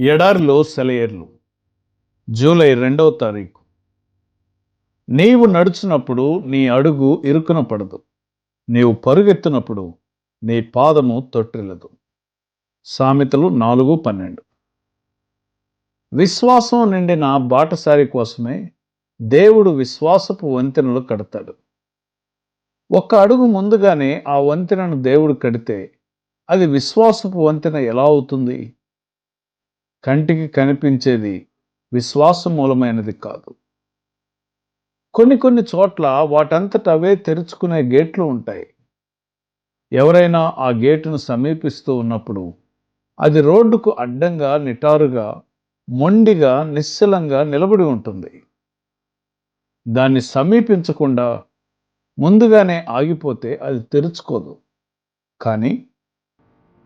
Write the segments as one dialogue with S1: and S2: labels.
S1: ఎడారిలో సెలయేర్లు జూలై 2వ తారీఖు. నీవు నడుచునప్పుడు నీ అడుగు ఇరుకున పడదు, నీవు పరుగెత్తినప్పుడు నీ పాదము తొట్టిల్లదు. సామెతలు 4:12. విశ్వాసం నిండిన బాటసారి కోసమే దేవుడు విశ్వాసపు వంతెనలు కడతాడు. ఒక్క అడుగు ముందుగానే ఆ వంతెనను దేవుడు కడితే అది విశ్వాసపు వంతెన ఎలా అవుతుంది? కంటికి కనిపించేది విశ్వాస మూలమైనది కాదు. కొన్ని చోట్ల వాటంతట అవే తెరుచుకునే గేట్లు ఉంటాయి. ఎవరైనా ఆ గేటును సమీపిస్తూ ఉన్నప్పుడు అది రోడ్డుకు అడ్డంగా, నిటారుగా, మొండిగా, నిశ్చలంగా నిలబడి ఉంటుంది. దాన్ని సమీపించకుండా ముందుగానే ఆగిపోతే అది తెరుచుకోదు. కానీ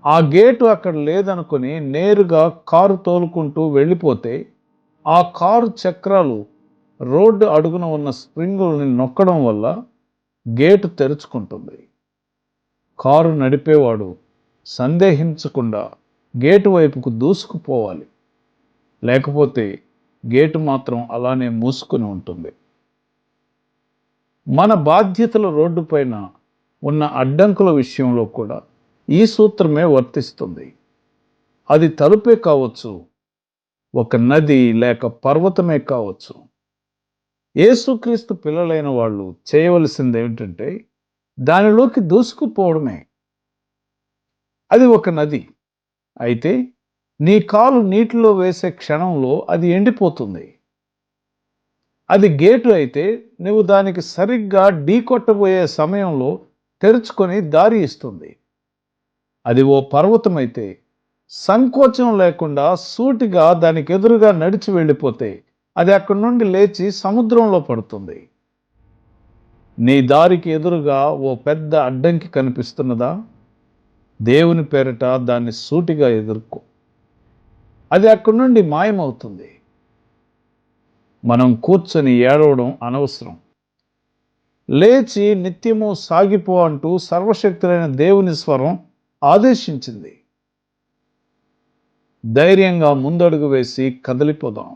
S1: ఆ గేటు అక్కడ లేదనుకుని నేరుగా కారు తోలుకుంటూ వెళ్ళిపోతే ఆ కారు చక్రాలు రోడ్డు అడుగున ఉన్న స్ప్రింగుల్ని నొక్కడం వల్ల గేటు తెరుచుకుంటుంది. కారు నడిపేవాడు సందేహించకుండా గేటు వైపుకు దూసుకుపోవాలి, లేకపోతే గేటు మాత్రం అలానే మూసుకుని ఉంటుంది. మన బాధ్యతల రోడ్డుపైన ఉన్న అడ్డంకుల విషయంలో కూడా ఈ సూత్రమే వర్తిస్తుంది. అది తలుపే కావచ్చు, ఒక నది లేక పర్వతమే కావచ్చు. యేసుక్రీస్తు పిల్లలైన వాళ్ళు చేయవలసింది ఏమిటంటే దానిలోకి దూసుకుపోవడమే. అది ఒక నది అయితే నీ కాలు నీటిలో వేసే క్షణంలో అది ఎండిపోతుంది. అది గేటు అయితే నువ్వు దానికి సరిగ్గా ఢీకొట్టబోయే సమయంలో తెరుచుకొని దారి ఇస్తుంది. అది ఓ పర్వతమైతే సంకోచం లేకుండా సూటిగా దానికి ఎదురుగా నడిచి వెళ్ళిపోతే అది అక్కడి నుండి లేచి సముద్రంలో పడుతుంది. నీ దారికి ఎదురుగా ఓ పెద్ద అడ్డంకి కనిపిస్తున్నదా? దేవుని పేరిట దాన్ని సూటిగా ఎదుర్కో, అది అక్కడి నుండి మాయమవుతుంది. మనం కూర్చొని ఏడవడం అనవసరం. లేచి నిత్యము సాగిపో అంటూ సర్వశక్తులైన దేవుని స్వరం ఆదేశించింది. ధైర్యంగా ముందడుగు వేసి కదిలిపోదాం.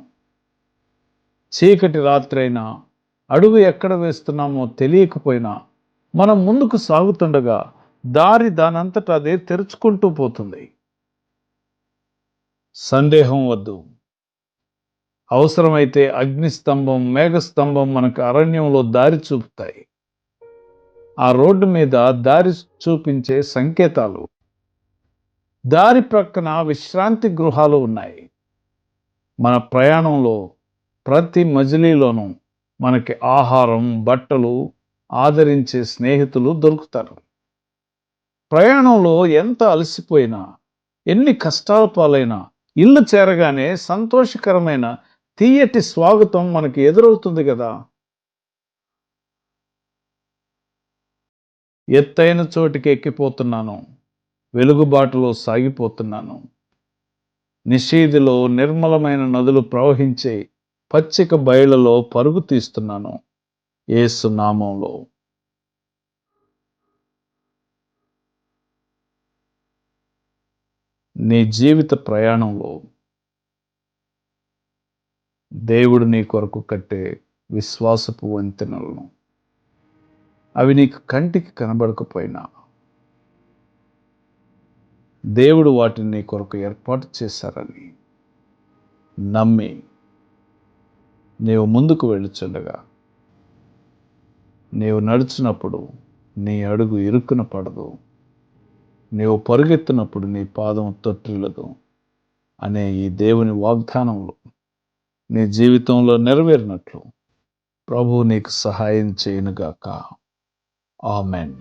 S1: చీకటి రాత్రైనా, అడుగు ఎక్కడ వేస్తున్నామో తెలియకపోయినా మనం ముందుకు సాగుతుండగా దారి దానంతట అదే తెరుచుకుంటూ పోతుంది. సందేహం వద్దు. అవసరమైతే అగ్నిస్తంభం, మేఘస్తంభం మనకు అరణ్యంలో దారి చూపుతాయి. ఆ రోడ్డు మీద దారి చూపించే సంకేతాలు. దారి ప్రక్కన విశ్రాంతి గృహాలు ఉన్నాయి. మన ప్రయాణంలో ప్రతి మజిలీలోనూ మనకి ఆహారం, బట్టలు, ఆదరించే స్నేహితులు దొరుకుతారు. ప్రయాణంలో ఎంత అలసిపోయినా, ఎన్ని కష్టాల పాలైనా ఇల్లు చేరగానే సంతోషకరమైన తీయటి స్వాగతం మనకి ఎదురవుతుంది కదా. ఎత్తైన చోటికి ఎక్కిపోతున్నాను, వెలుగుబాటులో సాగిపోతున్నాను. నిషీదిలో నిర్మలమైన నదులు ప్రవహించే పచ్చిక బయళ్లలో పరుగు తీస్తున్నాను యేసు నామంలో. నీ జీవిత ప్రయాణంలో దేవుడు నీ కొరకు కట్టే విశ్వాసపు వంతెనలను, అవి నీకు కంటికి కనబడకపోయినా దేవుడు వాటిని నీ కొరకు ఏర్పాటు చేశారని నమ్మి నీవు ముందుకు వెళ్ళుచుండగా, నీవు నడుచున్నప్పుడు నీ అడుగు ఇరుక్కున పడదు, నీవు పరుగెత్తినప్పుడు నీ పాదం తొట్టిల్లదు అనే ఈ దేవుని వాగ్దానంలో నీ జీవితంలో నెరవేరినట్లు ప్రభువు నీకు సహాయం చేయునుగాక. ఆమెన్.